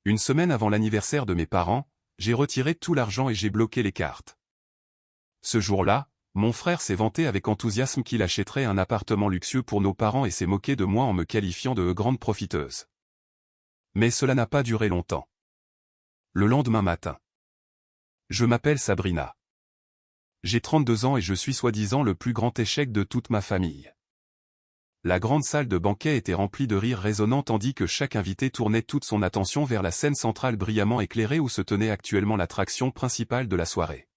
Une semaine avant l'anniversaire de mes parents, j'ai retiré tout l'argent et j'ai bloqué les cartes. Ce jour-là, mon frère s'est vanté avec enthousiasme qu'il achèterait un appartement luxueux pour nos parents et s'est moqué de moi en me qualifiant de grande profiteuse. Mais cela n'a pas duré longtemps. Le lendemain matin. Je m'appelle Sabrina. J'ai 32 ans et je suis soi-disant le plus grand échec de toute ma famille. La grande salle de banquet était remplie de rires résonnants tandis que chaque invité tournait toute son attention vers la scène centrale brillamment éclairée où se tenait actuellement l'attraction principale de la soirée.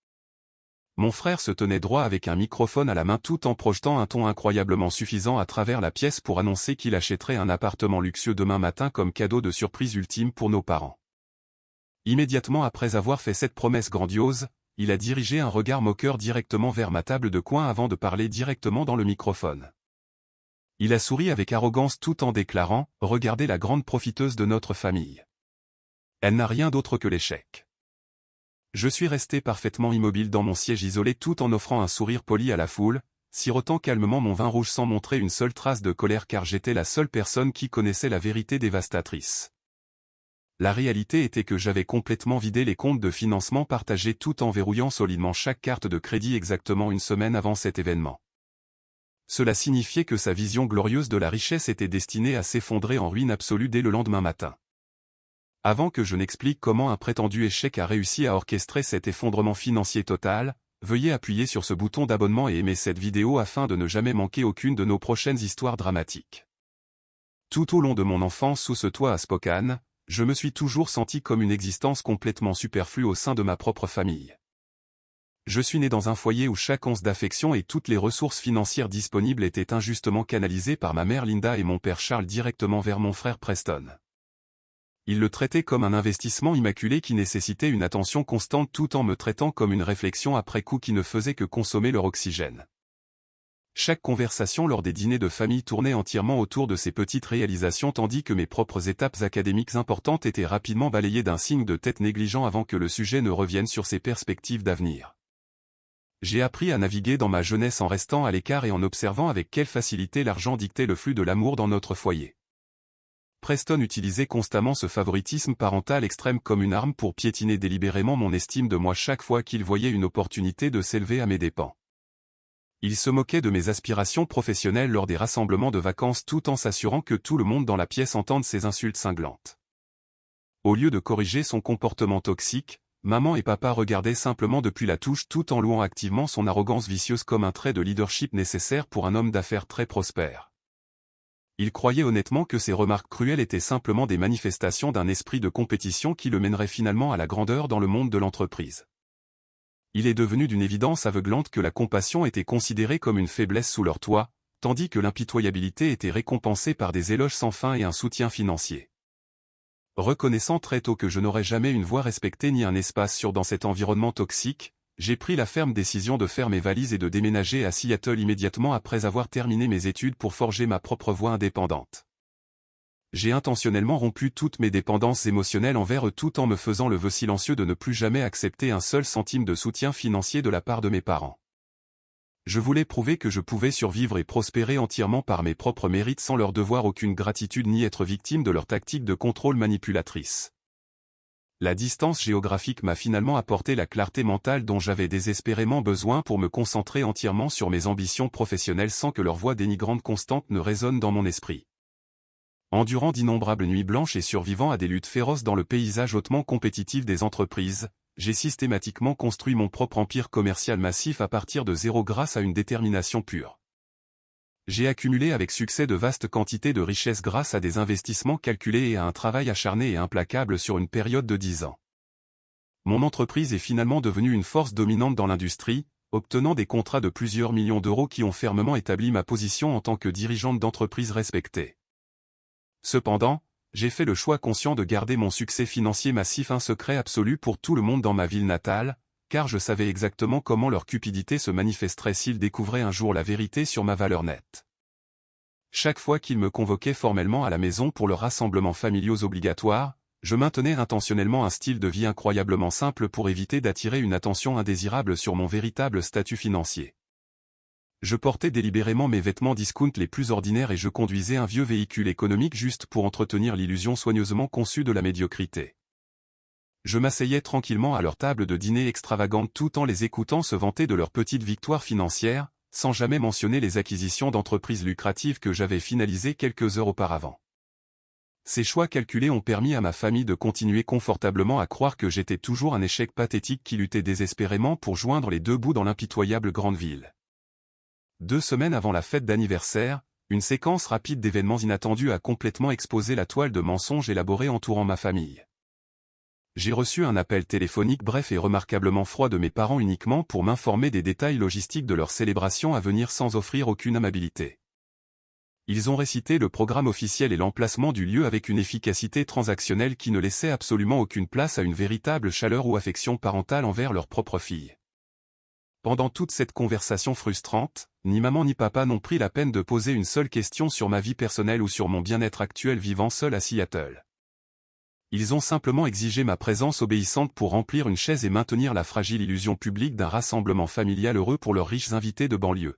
Mon frère se tenait droit avec un microphone à la main tout en projetant un ton incroyablement suffisant à travers la pièce pour annoncer qu'il achèterait un appartement luxueux demain matin comme cadeau de surprise ultime pour nos parents. Immédiatement après avoir fait cette promesse grandiose, il a dirigé un regard moqueur directement vers ma table de coin avant de parler directement dans le microphone. Il a souri avec arrogance tout en déclarant « Regardez la grande profiteuse de notre famille. Elle n'a rien d'autre que l'échec. » Je suis resté parfaitement immobile dans mon siège isolé tout en offrant un sourire poli à la foule, sirotant calmement mon vin rouge sans montrer une seule trace de colère car j'étais la seule personne qui connaissait la vérité dévastatrice. La réalité était que j'avais complètement vidé les comptes de financement partagés tout en verrouillant solidement chaque carte de crédit exactement une semaine avant cet événement. Cela signifiait que sa vision glorieuse de la richesse était destinée à s'effondrer en ruine absolue dès le lendemain matin. Avant que je n'explique comment un prétendu échec a réussi à orchestrer cet effondrement financier total, veuillez appuyer sur ce bouton d'abonnement et aimer cette vidéo afin de ne jamais manquer aucune de nos prochaines histoires dramatiques. Tout au long de mon enfance sous ce toit à Spokane, je me suis toujours senti comme une existence complètement superflue au sein de ma propre famille. Je suis né dans un foyer où chaque once d'affection et toutes les ressources financières disponibles étaient injustement canalisées par ma mère Linda et mon père Charles directement vers mon frère Preston. Ils le traitaient comme un investissement immaculé qui nécessitait une attention constante tout en me traitant comme une réflexion après coup qui ne faisait que consommer leur oxygène. Chaque conversation lors des dîners de famille tournait entièrement autour de ces petites réalisations tandis que mes propres étapes académiques importantes étaient rapidement balayées d'un signe de tête négligent avant que le sujet ne revienne sur ses perspectives d'avenir. J'ai appris à naviguer dans ma jeunesse en restant à l'écart et en observant avec quelle facilité l'argent dictait le flux de l'amour dans notre foyer. Preston utilisait constamment ce favoritisme parental extrême comme une arme pour piétiner délibérément mon estime de moi chaque fois qu'il voyait une opportunité de s'élever à mes dépens. Il se moquait de mes aspirations professionnelles lors des rassemblements de vacances tout en s'assurant que tout le monde dans la pièce entende ses insultes cinglantes. Au lieu de corriger son comportement toxique, maman et papa regardaient simplement depuis la touche tout en louant activement son arrogance vicieuse comme un trait de leadership nécessaire pour un homme d'affaires très prospère. Ils croyaient honnêtement que ces remarques cruelles étaient simplement des manifestations d'un esprit de compétition qui le mènerait finalement à la grandeur dans le monde de l'entreprise. Il est devenu d'une évidence aveuglante que la compassion était considérée comme une faiblesse sous leur toit, tandis que l'impitoyabilité était récompensée par des éloges sans fin et un soutien financier. Reconnaissant très tôt que je n'aurais jamais une voix respectée ni un espace sûr dans cet environnement toxique, j'ai pris la ferme décision de faire mes valises et de déménager à Seattle immédiatement après avoir terminé mes études pour forger ma propre voie indépendante. J'ai intentionnellement rompu toutes mes dépendances émotionnelles envers eux tout en me faisant le vœu silencieux de ne plus jamais accepter un seul centime de soutien financier de la part de mes parents. Je voulais prouver que je pouvais survivre et prospérer entièrement par mes propres mérites sans leur devoir aucune gratitude ni être victime de leurs tactiques de contrôle manipulatrice. La distance géographique m'a finalement apporté la clarté mentale dont j'avais désespérément besoin pour me concentrer entièrement sur mes ambitions professionnelles sans que leur voix dénigrante constante ne résonne dans mon esprit. Endurant d'innombrables nuits blanches et survivant à des luttes féroces dans le paysage hautement compétitif des entreprises, j'ai systématiquement construit mon propre empire commercial massif à partir de zéro grâce à une détermination pure. J'ai accumulé avec succès de vastes quantités de richesses grâce à des investissements calculés et à un travail acharné et implacable sur une période de 10 ans. Mon entreprise est finalement devenue une force dominante dans l'industrie, obtenant des contrats de plusieurs millions d'euros qui ont fermement établi ma position en tant que dirigeante d'entreprise respectée. Cependant, j'ai fait le choix conscient de garder mon succès financier massif un secret absolu pour tout le monde dans ma ville natale, car je savais exactement comment leur cupidité se manifesterait s'ils découvraient un jour la vérité sur ma valeur nette. Chaque fois qu'ils me convoquaient formellement à la maison pour leurs rassemblements familiaux obligatoires, je maintenais intentionnellement un style de vie incroyablement simple pour éviter d'attirer une attention indésirable sur mon véritable statut financier. Je portais délibérément mes vêtements discount les plus ordinaires et je conduisais un vieux véhicule économique juste pour entretenir l'illusion soigneusement conçue de la médiocrité. je m'asseyais tranquillement à leur table de dîner extravagante tout en les écoutant se vanter de leurs petites victoires financières, sans jamais mentionner les acquisitions d'entreprises lucratives que j'avais finalisées quelques heures auparavant. Ces choix calculés ont permis à ma famille de continuer confortablement à croire que j'étais toujours un échec pathétique qui luttait désespérément pour joindre les deux bouts dans l'impitoyable grande ville. 2 semaines avant la fête d'anniversaire, une séquence rapide d'événements inattendus a complètement exposé la toile de mensonges élaborés entourant ma famille. J'ai reçu un appel téléphonique bref et remarquablement froid de mes parents uniquement pour m'informer des détails logistiques de leur célébration à venir sans offrir aucune amabilité. Ils ont récité le programme officiel et l'emplacement du lieu avec une efficacité transactionnelle qui ne laissait absolument aucune place à une véritable chaleur ou affection parentale envers leur propre fille. Pendant toute cette conversation frustrante, ni maman ni papa n'ont pris la peine de poser une seule question sur ma vie personnelle ou sur mon bien-être actuel vivant seul à Seattle. Ils ont simplement exigé ma présence obéissante pour remplir une chaise et maintenir la fragile illusion publique d'un rassemblement familial heureux pour leurs riches invités de banlieue.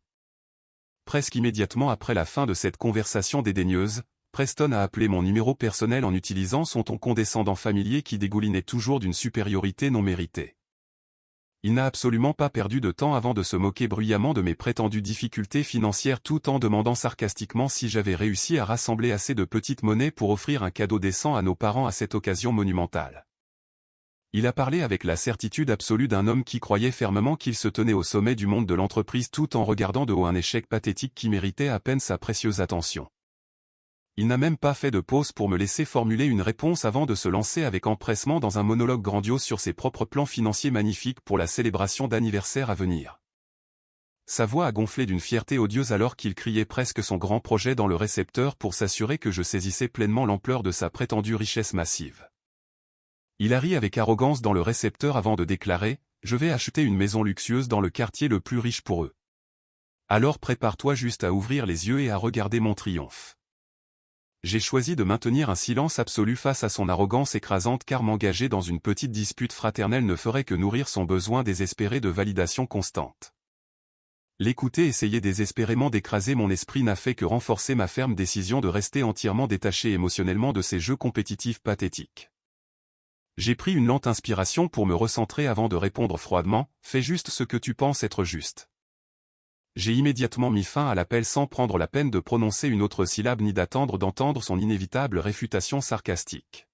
Presque immédiatement après la fin de cette conversation dédaigneuse, Preston a appelé mon numéro personnel en utilisant son ton condescendant familier qui dégoulinait toujours d'une supériorité non méritée. Il n'a absolument pas perdu de temps avant de se moquer bruyamment de mes prétendues difficultés financières tout en demandant sarcastiquement si j'avais réussi à rassembler assez de petites monnaies pour offrir un cadeau décent à nos parents à cette occasion monumentale. Il a parlé avec la certitude absolue d'un homme qui croyait fermement qu'il se tenait au sommet du monde de l'entreprise tout en regardant de haut un échec pathétique qui méritait à peine sa précieuse attention. Il n'a même pas fait de pause pour me laisser formuler une réponse avant de se lancer avec empressement dans un monologue grandiose sur ses propres plans financiers magnifiques pour la célébration d'anniversaire à venir. Sa voix a gonflé d'une fierté odieuse alors qu'il criait presque son grand projet dans le récepteur pour s'assurer que je saisissais pleinement l'ampleur de sa prétendue richesse massive. Il a ri avec arrogance dans le récepteur avant de déclarer « Je vais acheter une maison luxueuse dans le quartier le plus riche pour eux. Alors prépare-toi juste à ouvrir les yeux et à regarder mon triomphe. » J'ai choisi de maintenir un silence absolu face à son arrogance écrasante car m'engager dans une petite dispute fraternelle ne ferait que nourrir son besoin désespéré de validation constante. L'écouter essayer désespérément d'écraser mon esprit n'a fait que renforcer ma ferme décision de rester entièrement détaché émotionnellement de ces jeux compétitifs pathétiques. J'ai pris une lente inspiration pour me recentrer avant de répondre froidement « Fais juste ce que tu penses être juste ». J'ai immédiatement mis fin à l'appel sans prendre la peine de prononcer une autre syllabe ni d'attendre d'entendre son inévitable réfutation sarcastique.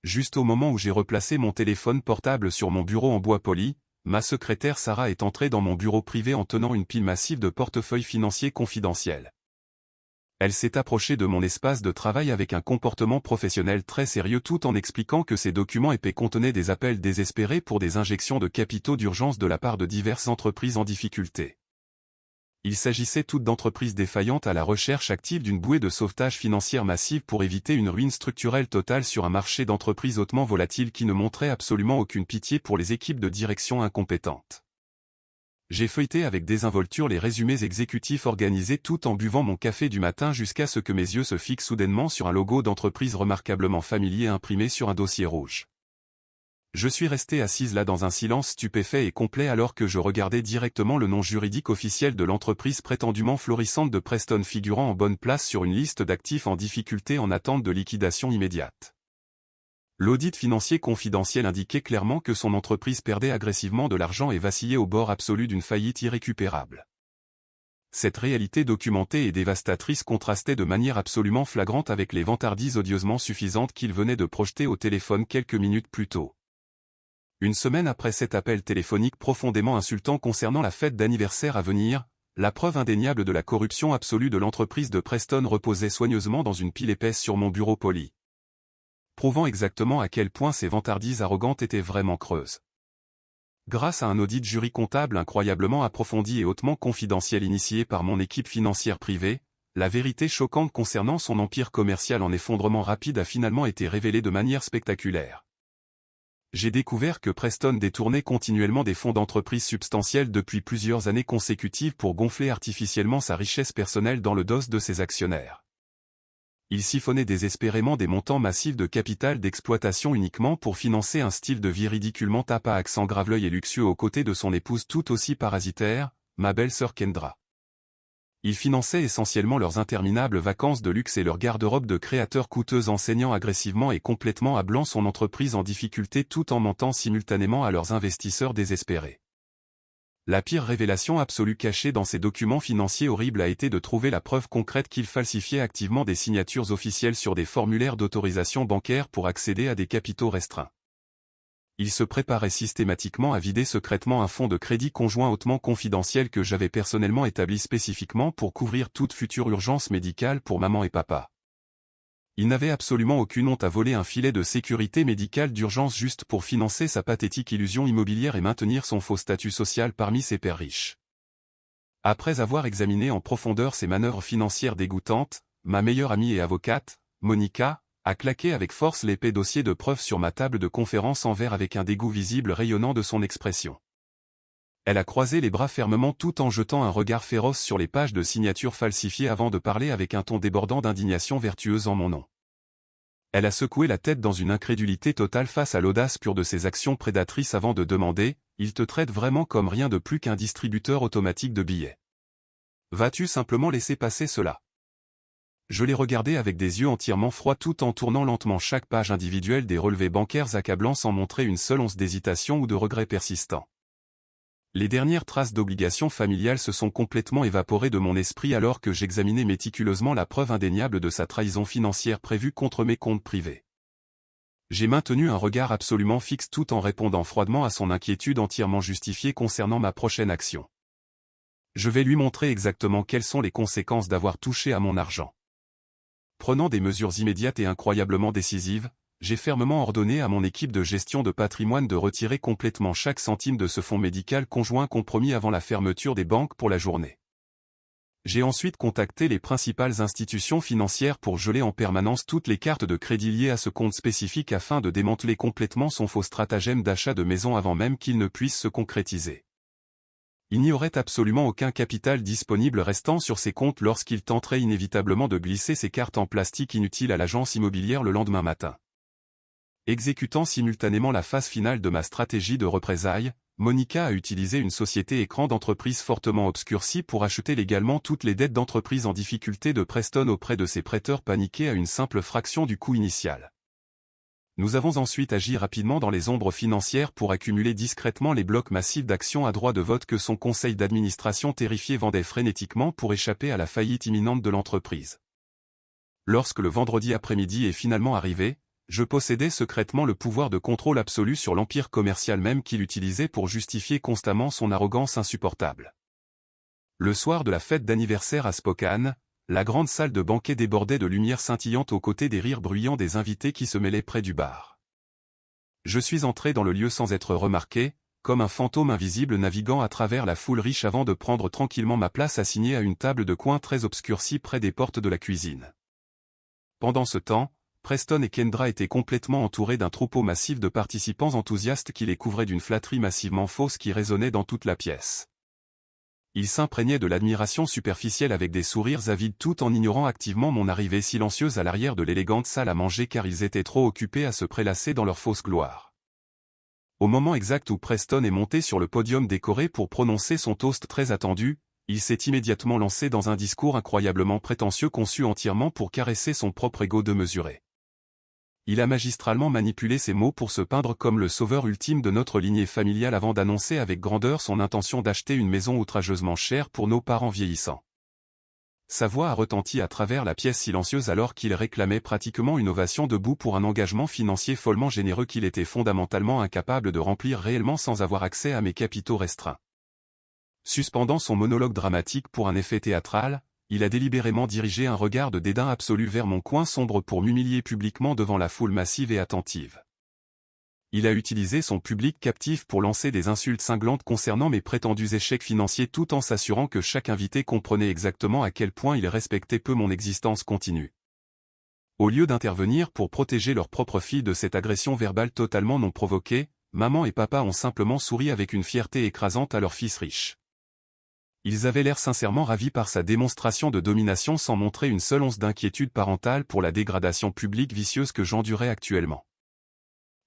Juste au moment où j'ai replacé mon téléphone portable sur mon bureau en bois poli, ma secrétaire Sarah est entrée dans mon bureau privé en tenant une pile massive de portefeuilles financiers confidentiels. Elle s'est approchée de mon espace de travail avec un comportement professionnel très sérieux tout en expliquant que ces documents épais contenaient des appels désespérés pour des injections de capitaux d'urgence de la part de diverses entreprises en difficulté. Il s'agissait toutes d'entreprises défaillantes à la recherche active d'une bouée de sauvetage financière massive pour éviter une ruine structurelle totale sur un marché d'entreprises hautement volatile qui ne montrait absolument aucune pitié pour les équipes de direction incompétentes. J'ai feuilleté avec désinvolture les résumés exécutifs organisés tout en buvant mon café du matin jusqu'à ce que mes yeux se fixent soudainement sur un logo d'entreprise remarquablement familier imprimé sur un dossier rouge. Je suis resté assise là dans un silence stupéfait et complet alors que je regardais directement le nom juridique officiel de l'entreprise prétendument florissante de Preston figurant en bonne place sur une liste d'actifs en difficulté en attente de liquidation immédiate. L'audit financier confidentiel indiquait clairement que son entreprise perdait agressivement de l'argent et vacillait au bord absolu d'une faillite irrécupérable. Cette réalité documentée et dévastatrice contrastait de manière absolument flagrante avec les vantardises odieusement suffisantes qu'il venait de projeter au téléphone quelques minutes plus tôt. Une semaine après cet appel téléphonique profondément insultant concernant la fête d'anniversaire à venir, la preuve indéniable de la corruption absolue de l'entreprise de Preston reposait soigneusement dans une pile épaisse sur mon bureau poli. Prouvant exactement à quel point ces vantardises arrogantes étaient vraiment creuses. Grâce à un audit jury comptable incroyablement approfondi et hautement confidentiel initié par mon équipe financière privée, la vérité choquante concernant son empire commercial en effondrement rapide a finalement été révélée de manière spectaculaire. J'ai découvert que Preston détournait continuellement des fonds d'entreprise substantiels depuis plusieurs années consécutives pour gonfler artificiellement sa richesse personnelle dans le dos de ses actionnaires. Il siphonnait désespérément des montants massifs de capital d'exploitation uniquement pour financer un style de vie ridiculement tape à accent graveleuil et luxueux aux côtés de son épouse tout aussi parasitaire, ma belle-sœur Kendra. Ils finançaient essentiellement leurs interminables vacances de luxe et leur garde-robe de créateurs coûteux, enseignant agressivement et complètement à blanc son entreprise en difficulté tout en mentant simultanément à leurs investisseurs désespérés. La pire révélation absolue cachée dans ces documents financiers horribles a été de trouver la preuve concrète qu'ils falsifiaient activement des signatures officielles sur des formulaires d'autorisation bancaire pour accéder à des capitaux restreints. Ils se préparaient systématiquement à vider secrètement un fonds de crédit conjoint hautement confidentiel que j'avais personnellement établi spécifiquement pour couvrir toute future urgence médicale pour maman et papa. Il n'avait absolument aucune honte à voler un filet de sécurité médicale d'urgence juste pour financer sa pathétique illusion immobilière et maintenir son faux statut social parmi ses pairs riches. Après avoir examiné en profondeur ces manœuvres financières dégoûtantes, ma meilleure amie et avocate, Monica, a claqué avec force l'épais dossier de preuves sur ma table de conférence en verre avec un dégoût visible rayonnant de son expression. Elle a croisé les bras fermement tout en jetant un regard féroce sur les pages de signatures falsifiées avant de parler avec un ton débordant d'indignation vertueuse en mon nom. Elle a secoué la tête dans une incrédulité totale face à l'audace pure de ses actions prédatrices avant de demander « Il te traite vraiment comme rien de plus qu'un distributeur automatique de billets. Vas-tu simplement laisser passer cela ?» Je l'ai regardé avec des yeux entièrement froids tout en tournant lentement chaque page individuelle des relevés bancaires accablants sans montrer une seule once d'hésitation ou de regret persistant. Les dernières traces d'obligations familiales se sont complètement évaporées de mon esprit alors que j'examinais méticuleusement la preuve indéniable de sa trahison financière prévue contre mes comptes privés. J'ai maintenu un regard absolument fixe tout en répondant froidement à son inquiétude entièrement justifiée concernant ma prochaine action. Je vais lui montrer exactement quelles sont les conséquences d'avoir touché à mon argent. Prenant des mesures immédiates et incroyablement décisives, j'ai fermement ordonné à mon équipe de gestion de patrimoine de retirer complètement chaque centime de ce fonds médical conjoint compromis avant la fermeture des banques pour la journée. J'ai ensuite contacté les principales institutions financières pour geler en permanence toutes les cartes de crédit liées à ce compte spécifique afin de démanteler complètement son faux stratagème d'achat de maison avant même qu'il ne puisse se concrétiser. Il n'y aurait absolument aucun capital disponible restant sur ces comptes lorsqu'il tenterait inévitablement de glisser ces cartes en plastique inutiles à l'agence immobilière le lendemain matin. Exécutant simultanément la phase finale de ma stratégie de représailles, Monica a utilisé une société écran d'entreprise fortement obscurcie pour acheter légalement toutes les dettes d'entreprise en difficulté de Preston auprès de ses prêteurs paniqués à une simple fraction du coût initial. Nous avons ensuite agi rapidement dans les ombres financières pour accumuler discrètement les blocs massifs d'actions à droit de vote que son conseil d'administration terrifié vendait frénétiquement pour échapper à la faillite imminente de l'entreprise. Lorsque le vendredi après-midi est finalement arrivé, je possédais secrètement le pouvoir de contrôle absolu sur l'empire commercial même qu'il utilisait pour justifier constamment son arrogance insupportable. Le soir de la fête d'anniversaire à Spokane, la grande salle de banquet débordait de lumière scintillante aux côtés des rires bruyants des invités qui se mêlaient près du bar. Je suis entré dans le lieu sans être remarqué, comme un fantôme invisible naviguant à travers la foule riche avant de prendre tranquillement ma place assignée à une table de coin très obscurcie près des portes de la cuisine. Pendant ce temps, Preston et Kendra étaient complètement entourés d'un troupeau massif de participants enthousiastes qui les couvraient d'une flatterie massivement fausse qui résonnait dans toute la pièce. Ils s'imprégnaient de l'admiration superficielle avec des sourires avides tout en ignorant activement mon arrivée silencieuse à l'arrière de l'élégante salle à manger car ils étaient trop occupés à se prélasser dans leur fausse gloire. Au moment exact où Preston est monté sur le podium décoré pour prononcer son toast très attendu, il s'est immédiatement lancé dans un discours incroyablement prétentieux conçu entièrement pour caresser son propre ego démesuré. Il a magistralement manipulé ses mots pour se peindre comme le sauveur ultime de notre lignée familiale avant d'annoncer avec grandeur son intention d'acheter une maison outrageusement chère pour nos parents vieillissants. Sa voix a retenti à travers la pièce silencieuse alors qu'il réclamait pratiquement une ovation debout pour un engagement financier follement généreux qu'il était fondamentalement incapable de remplir réellement sans avoir accès à mes capitaux restreints. Suspendant son monologue dramatique pour un effet théâtral, il a délibérément dirigé un regard de dédain absolu vers mon coin sombre pour m'humilier publiquement devant la foule massive et attentive. Il a utilisé son public captif pour lancer des insultes cinglantes concernant mes prétendus échecs financiers tout en s'assurant que chaque invité comprenait exactement à quel point il respectait peu mon existence continue. Au lieu d'intervenir pour protéger leur propre fille de cette agression verbale totalement non provoquée, maman et papa ont simplement souri avec une fierté écrasante à leur fils riche. Ils avaient l'air sincèrement ravis par sa démonstration de domination sans montrer une seule once d'inquiétude parentale pour la dégradation publique vicieuse que j'endurais actuellement.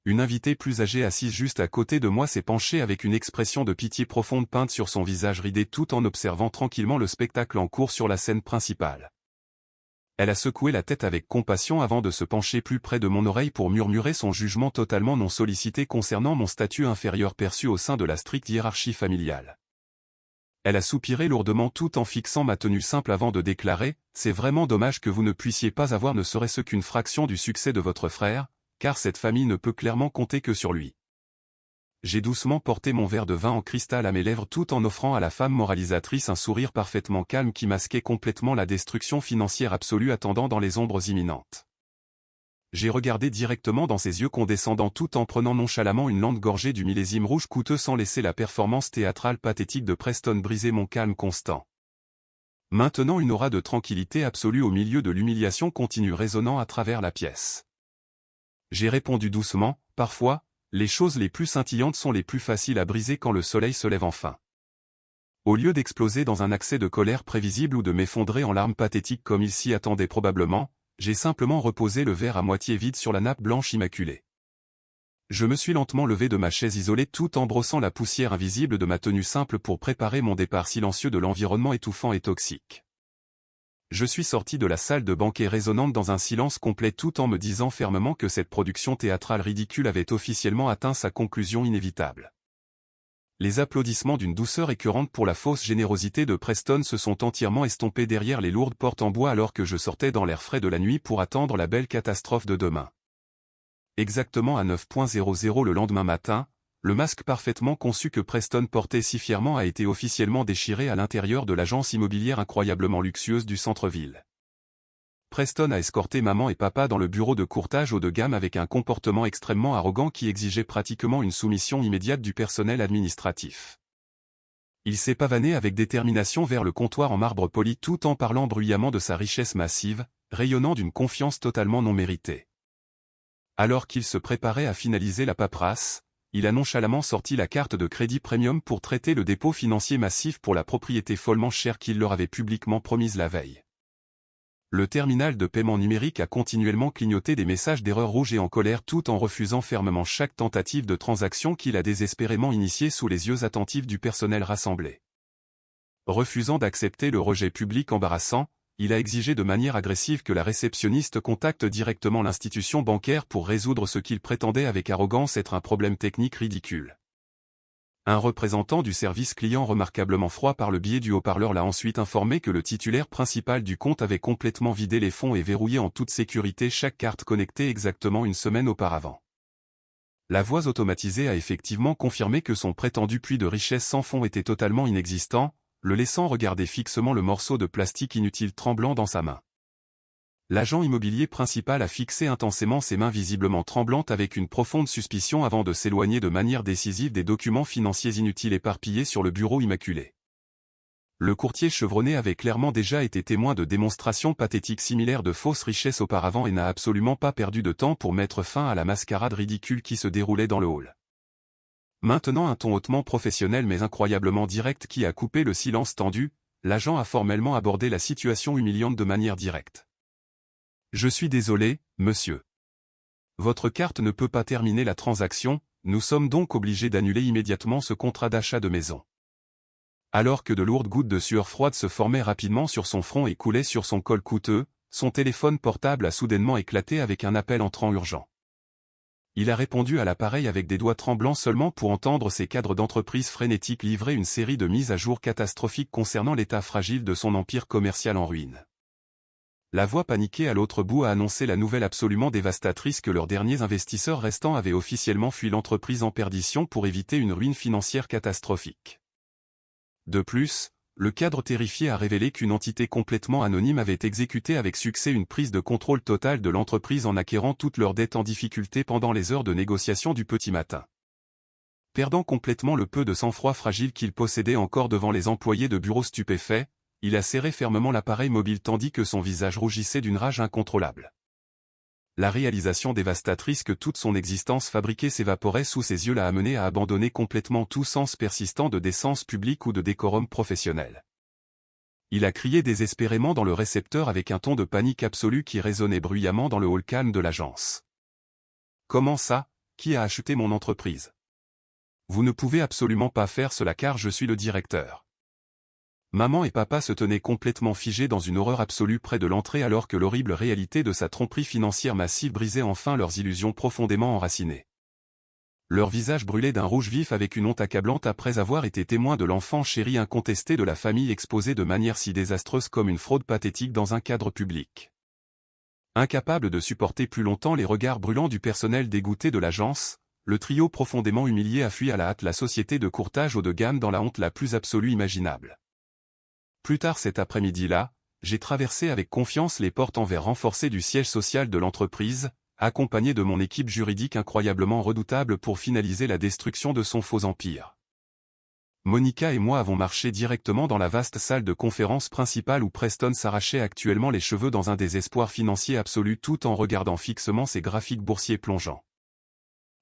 Une invitée plus âgée assise juste à côté de moi s'est penchée avec une expression de pitié profonde peinte sur son visage ridé tout en observant tranquillement le spectacle en cours sur la scène principale. Elle a secoué la tête avec compassion avant de se pencher plus près de mon oreille pour murmurer son jugement totalement non sollicité concernant mon statut inférieur perçu au sein de la stricte hiérarchie familiale. Elle a soupiré lourdement tout en fixant ma tenue simple avant de déclarer « C'est vraiment dommage que vous ne puissiez pas avoir ne serait-ce qu'une fraction du succès de votre frère, car cette famille ne peut clairement compter que sur lui. » J'ai doucement porté mon verre de vin en cristal à mes lèvres tout en offrant à la femme moralisatrice un sourire parfaitement calme qui masquait complètement la destruction financière absolue attendant dans les ombres imminentes. J'ai regardé directement dans ses yeux condescendants tout en prenant nonchalamment une lente gorgée du millésime rouge coûteux sans laisser la performance théâtrale pathétique de Preston briser mon calme constant. Maintenant une aura de tranquillité absolue au milieu de l'humiliation continue résonnant à travers la pièce. J'ai répondu doucement, parfois, les choses les plus scintillantes sont les plus faciles à briser quand le soleil se lève enfin. Au lieu d'exploser dans un accès de colère prévisible ou de m'effondrer en larmes pathétiques comme il s'y attendait probablement, j'ai simplement reposé le verre à moitié vide sur la nappe blanche immaculée. Je me suis lentement levé de ma chaise isolée tout en brossant la poussière invisible de ma tenue simple pour préparer mon départ silencieux de l'environnement étouffant et toxique. Je suis sorti de la salle de banquet résonnante dans un silence complet tout en me disant fermement que cette production théâtrale ridicule avait officiellement atteint sa conclusion inévitable. Les applaudissements d'une douceur écœurante pour la fausse générosité de Preston se sont entièrement estompés derrière les lourdes portes en bois alors que je sortais dans l'air frais de la nuit pour attendre la belle catastrophe de demain. Exactement à 9h00 le lendemain matin, le masque parfaitement conçu que Preston portait si fièrement a été officiellement déchiré à l'intérieur de l'agence immobilière incroyablement luxueuse du centre-ville. Preston a escorté maman et papa dans le bureau de courtage haut de gamme avec un comportement extrêmement arrogant qui exigeait pratiquement une soumission immédiate du personnel administratif. Il s'est pavané avec détermination vers le comptoir en marbre poli tout en parlant bruyamment de sa richesse massive, rayonnant d'une confiance totalement non méritée. Alors qu'il se préparait à finaliser la paperasse, il a nonchalamment sorti la carte de crédit premium pour traiter le dépôt financier massif pour la propriété follement chère qu'il leur avait publiquement promise la veille. Le terminal de paiement numérique a continuellement clignoté des messages d'erreur rouge et en colère tout en refusant fermement chaque tentative de transaction qu'il a désespérément initiée sous les yeux attentifs du personnel rassemblé. Refusant d'accepter le rejet public embarrassant, il a exigé de manière agressive que la réceptionniste contacte directement l'institution bancaire pour résoudre ce qu'il prétendait avec arrogance être un problème technique ridicule. Un représentant du service client remarquablement froid par le biais du haut-parleur l'a ensuite informé que le titulaire principal du compte avait complètement vidé les fonds et verrouillé en toute sécurité chaque carte connectée exactement une semaine auparavant. La voix automatisée a effectivement confirmé que son prétendu puits de richesse sans fond était totalement inexistant, le laissant regarder fixement le morceau de plastique inutile tremblant dans sa main. L'agent immobilier principal a fixé intensément ses mains visiblement tremblantes avec une profonde suspicion avant de s'éloigner de manière décisive des documents financiers inutiles éparpillés sur le bureau immaculé. Le courtier chevronné avait clairement déjà été témoin de démonstrations pathétiques similaires de fausses richesses auparavant et n'a absolument pas perdu de temps pour mettre fin à la mascarade ridicule qui se déroulait dans le hall. Maintenant un ton hautement professionnel mais incroyablement direct qui a coupé le silence tendu, l'agent a formellement abordé la situation humiliante de manière directe. Je suis désolé, monsieur. Votre carte ne peut pas terminer la transaction, nous sommes donc obligés d'annuler immédiatement ce contrat d'achat de maison. Alors que de lourdes gouttes de sueur froide se formaient rapidement sur son front et coulaient sur son col coûteux, son téléphone portable a soudainement éclaté avec un appel entrant urgent. Il a répondu à l'appareil avec des doigts tremblants seulement pour entendre ses cadres d'entreprise frénétiques livrer une série de mises à jour catastrophiques concernant l'état fragile de son empire commercial en ruine. La voix paniquée à l'autre bout a annoncé la nouvelle absolument dévastatrice que leurs derniers investisseurs restants avaient officiellement fui l'entreprise en perdition pour éviter une ruine financière catastrophique. De plus, le cadre terrifié a révélé qu'une entité complètement anonyme avait exécuté avec succès une prise de contrôle totale de l'entreprise en acquérant toutes leurs dettes en difficulté pendant les heures de négociation du petit matin. Perdant complètement le peu de sang-froid fragile qu'il possédait encore devant les employés de bureau stupéfaits, il a serré fermement l'appareil mobile tandis que son visage rougissait d'une rage incontrôlable. La réalisation dévastatrice que toute son existence fabriquée s'évaporait sous ses yeux l'a amené à abandonner complètement tout sens persistant de décence publique ou de décorum professionnel. Il a crié désespérément dans le récepteur avec un ton de panique absolue qui résonnait bruyamment dans le hall calme de l'agence. « Comment ça, qui a acheté mon entreprise? Vous ne pouvez absolument pas faire cela car je suis le directeur. Maman et papa se tenaient complètement figés dans une horreur absolue près de l'entrée alors que l'horrible réalité de sa tromperie financière massive brisait enfin leurs illusions profondément enracinées. Leur visage brûlait d'un rouge vif avec une honte accablante après avoir été témoin de l'enfant chéri incontesté de la famille exposé de manière si désastreuse comme une fraude pathétique dans un cadre public. Incapable de supporter plus longtemps les regards brûlants du personnel dégoûté de l'agence, le trio profondément humilié a fui à la hâte la société de courtage haut de gamme dans la honte la plus absolue imaginable. Plus tard cet après-midi-là, j'ai traversé avec confiance les portes en verre renforcées du siège social de l'entreprise, accompagné de mon équipe juridique incroyablement redoutable pour finaliser la destruction de son faux empire. Monica et moi avons marché directement dans la vaste salle de conférence principale où Preston s'arrachait actuellement les cheveux dans un désespoir financier absolu tout en regardant fixement ses graphiques boursiers plongeants.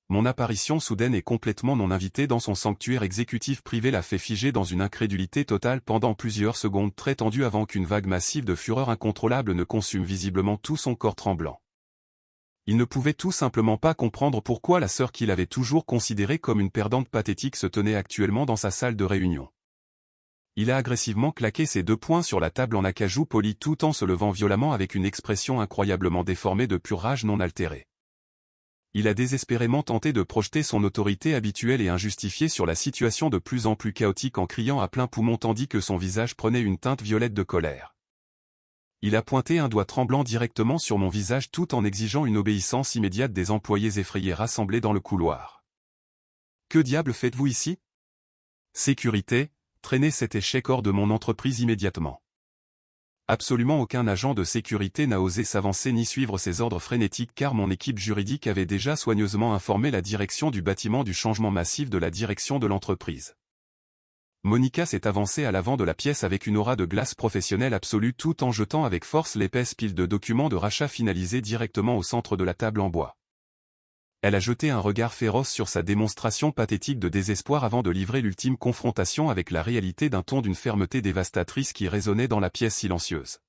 Mon apparition soudaine et complètement non invitée dans son sanctuaire exécutif privé l'a fait figer dans une incrédulité totale pendant plusieurs secondes très tendues avant qu'une vague massive de fureur incontrôlable ne consume visiblement tout son corps tremblant. Il ne pouvait tout simplement pas comprendre pourquoi la sœur qu'il avait toujours considérée comme une perdante pathétique se tenait actuellement dans sa salle de réunion. Il a agressivement claqué ses 2 poings sur la table en acajou poli tout en se levant violemment avec une expression incroyablement déformée de pure rage non altérée. Il a désespérément tenté de projeter son autorité habituelle et injustifiée sur la situation de plus en plus chaotique en criant à plein poumon tandis que son visage prenait une teinte violette de colère. Il a pointé un doigt tremblant directement sur mon visage tout en exigeant une obéissance immédiate des employés effrayés rassemblés dans le couloir. « Que diable faites-vous ici ? Sécurité, traînez cet échec hors de mon entreprise immédiatement. » Absolument aucun agent de sécurité n'a osé s'avancer ni suivre ses ordres frénétiques car mon équipe juridique avait déjà soigneusement informé la direction du bâtiment du changement massif de la direction de l'entreprise. Monica s'est avancée à l'avant de la pièce avec une aura de glace professionnelle absolue tout en jetant avec force l'épaisse pile de documents de rachat finalisés directement au centre de la table en bois. Elle a jeté un regard féroce sur sa démonstration pathétique de désespoir avant de livrer l'ultime confrontation avec la réalité d'un ton d'une fermeté dévastatrice qui résonnait dans la pièce silencieuse.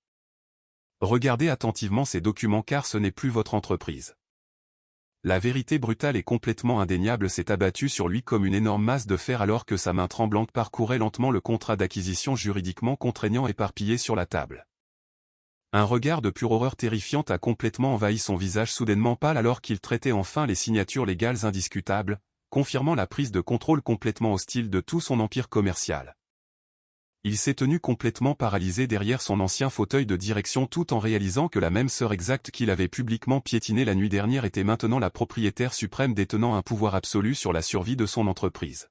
Regardez attentivement ces documents car ce n'est plus votre entreprise. La vérité brutale et complètement indéniable s'est abattue sur lui comme une énorme masse de fer alors que sa main tremblante parcourait lentement le contrat d'acquisition juridiquement contraignant éparpillé sur la table. Un regard de pure horreur terrifiante a complètement envahi son visage soudainement pâle alors qu'il traitait enfin les signatures légales indiscutables, confirmant la prise de contrôle complètement hostile de tout son empire commercial. Il s'est tenu complètement paralysé derrière son ancien fauteuil de direction tout en réalisant que la même sœur exacte qu'il avait publiquement piétinée la nuit dernière était maintenant la propriétaire suprême détenant un pouvoir absolu sur la survie de son entreprise.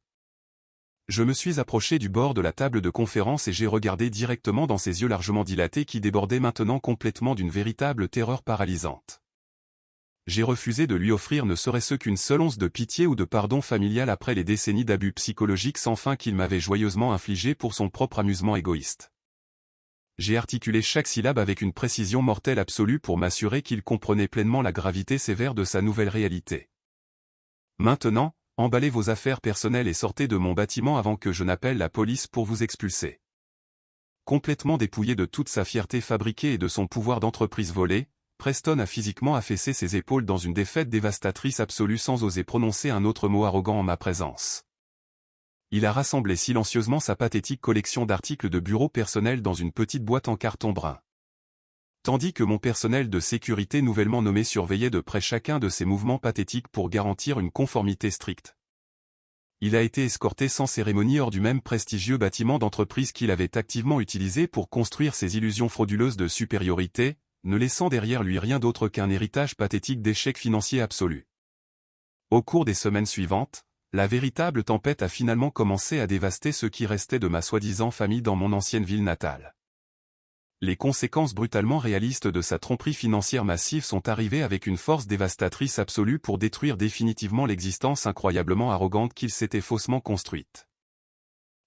Je me suis approché du bord de la table de conférence et j'ai regardé directement dans ses yeux largement dilatés qui débordaient maintenant complètement d'une véritable terreur paralysante. J'ai refusé de lui offrir ne serait-ce qu'une seule once de pitié ou de pardon familial après les décennies d'abus psychologiques sans fin qu'il m'avait joyeusement infligés pour son propre amusement égoïste. J'ai articulé chaque syllabe avec une précision mortelle absolue pour m'assurer qu'il comprenait pleinement la gravité sévère de sa nouvelle réalité. Maintenant, emballez vos affaires personnelles et sortez de mon bâtiment avant que je n'appelle la police pour vous expulser. Complètement dépouillé de toute sa fierté fabriquée et de son pouvoir d'entreprise volé, Preston a physiquement affaissé ses épaules dans une défaite dévastatrice absolue sans oser prononcer un autre mot arrogant en ma présence. Il a rassemblé silencieusement sa pathétique collection d'articles de bureau personnel dans une petite boîte en carton brun. Tandis que mon personnel de sécurité nouvellement nommé surveillait de près chacun de ses mouvements pathétiques pour garantir une conformité stricte. Il a été escorté sans cérémonie hors du même prestigieux bâtiment d'entreprise qu'il avait activement utilisé pour construire ses illusions frauduleuses de supériorité, ne laissant derrière lui rien d'autre qu'un héritage pathétique d'échecs financiers absolus. Au cours des semaines suivantes, la véritable tempête a finalement commencé à dévaster ce qui restait de ma soi-disant famille dans mon ancienne ville natale. Les conséquences brutalement réalistes de sa tromperie financière massive sont arrivées avec une force dévastatrice absolue pour détruire définitivement l'existence incroyablement arrogante qu'il s'était faussement construite.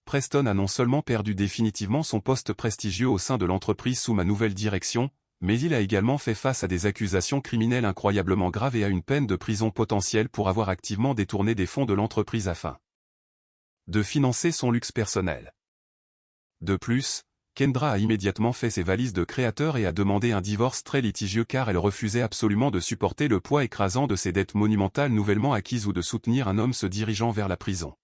Preston a non seulement perdu définitivement son poste prestigieux au sein de l'entreprise sous ma nouvelle direction, mais il a également fait face à des accusations criminelles incroyablement graves et à une peine de prison potentielle pour avoir activement détourné des fonds de l'entreprise afin de financer son luxe personnel. De plus, Kendra a immédiatement fait ses valises de créateur et a demandé un divorce très litigieux car elle refusait absolument de supporter le poids écrasant de ses dettes monumentales nouvellement acquises ou de soutenir un homme se dirigeant vers la prison.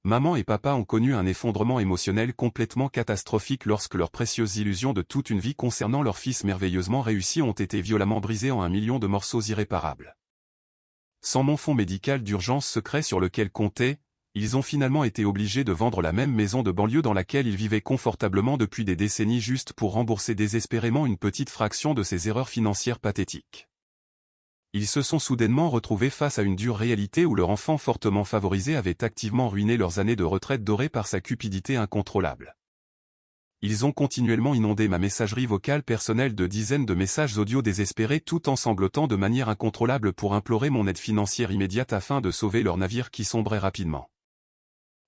Maman et papa ont connu un effondrement émotionnel complètement catastrophique lorsque leurs précieuses illusions de toute une vie concernant leur fils merveilleusement réussi ont été violemment brisées en 1 million de morceaux irréparables. Sans mon fonds médical d'urgence secret sur lequel compter, ils ont finalement été obligés de vendre la même maison de banlieue dans laquelle ils vivaient confortablement depuis des décennies juste pour rembourser désespérément une petite fraction de ces erreurs financières pathétiques. Ils se sont soudainement retrouvés face à une dure réalité où leur enfant fortement favorisé avait activement ruiné leurs années de retraite dorées par sa cupidité incontrôlable. Ils ont continuellement inondé ma messagerie vocale personnelle de dizaines de messages audio désespérés tout en sanglotant de manière incontrôlable pour implorer mon aide financière immédiate afin de sauver leur navire qui sombrait rapidement.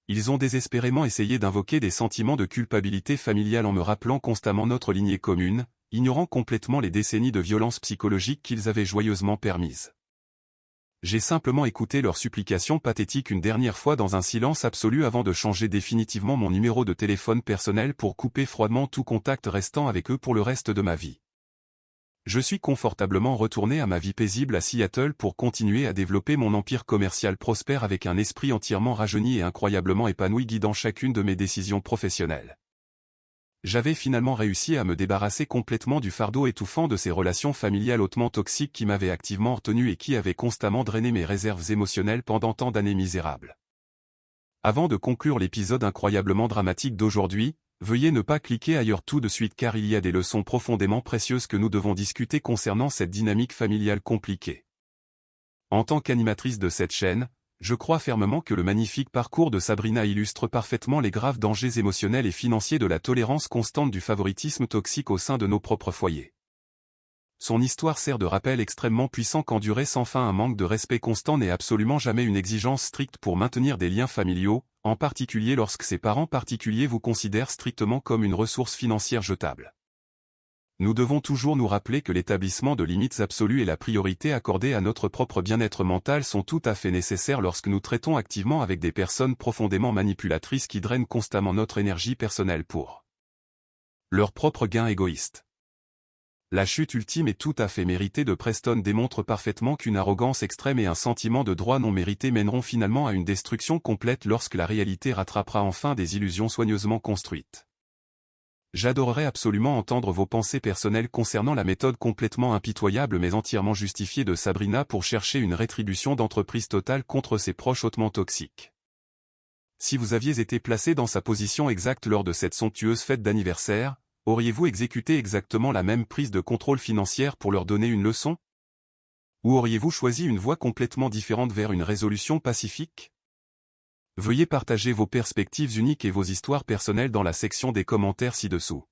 Ils ont désespérément essayé d'invoquer des sentiments de culpabilité familiale en me rappelant constamment notre lignée commune, ignorant complètement les décennies de violence psychologique qu'ils avaient joyeusement permises. J'ai simplement écouté leurs supplications pathétiques une dernière fois dans un silence absolu avant de changer définitivement mon numéro de téléphone personnel pour couper froidement tout contact restant avec eux pour le reste de ma vie. Je suis confortablement retourné à ma vie paisible à Seattle pour continuer à développer mon empire commercial prospère avec un esprit entièrement rajeuni et incroyablement épanoui guidant chacune de mes décisions professionnelles. J'avais finalement réussi à me débarrasser complètement du fardeau étouffant de ces relations familiales hautement toxiques qui m'avaient activement retenu et qui avaient constamment drainé mes réserves émotionnelles pendant tant d'années misérables. Avant de conclure l'épisode incroyablement dramatique d'aujourd'hui, veuillez ne pas cliquer ailleurs tout de suite car il y a des leçons profondément précieuses que nous devons discuter concernant cette dynamique familiale compliquée. En tant qu'animatrice de cette chaîne, je crois fermement que le magnifique parcours de Sabrina illustre parfaitement les graves dangers émotionnels et financiers de la tolérance constante du favoritisme toxique au sein de nos propres foyers. Son histoire sert de rappel extrêmement puissant qu'endurer sans fin un manque de respect constant n'est absolument jamais une exigence stricte pour maintenir des liens familiaux, en particulier lorsque ses parents particuliers vous considèrent strictement comme une ressource financière jetable. Nous devons toujours nous rappeler que l'établissement de limites absolues et la priorité accordée à notre propre bien-être mental sont tout à fait nécessaires lorsque nous traitons activement avec des personnes profondément manipulatrices qui drainent constamment notre énergie personnelle pour leur propre gain égoïste. La chute ultime et tout à fait méritée de Preston démontre parfaitement qu'une arrogance extrême et un sentiment de droit non mérité mèneront finalement à une destruction complète lorsque la réalité rattrapera enfin des illusions soigneusement construites. J'adorerais absolument entendre vos pensées personnelles concernant la méthode complètement impitoyable mais entièrement justifiée de Sabrina pour chercher une rétribution d'entreprise totale contre ses proches hautement toxiques. Si vous aviez été placé dans sa position exacte lors de cette somptueuse fête d'anniversaire, auriez-vous exécuté exactement la même prise de contrôle financière pour leur donner une leçon? Ou auriez-vous choisi une voie complètement différente vers une résolution pacifique? Veuillez partager vos perspectives uniques et vos histoires personnelles dans la section des commentaires ci-dessous.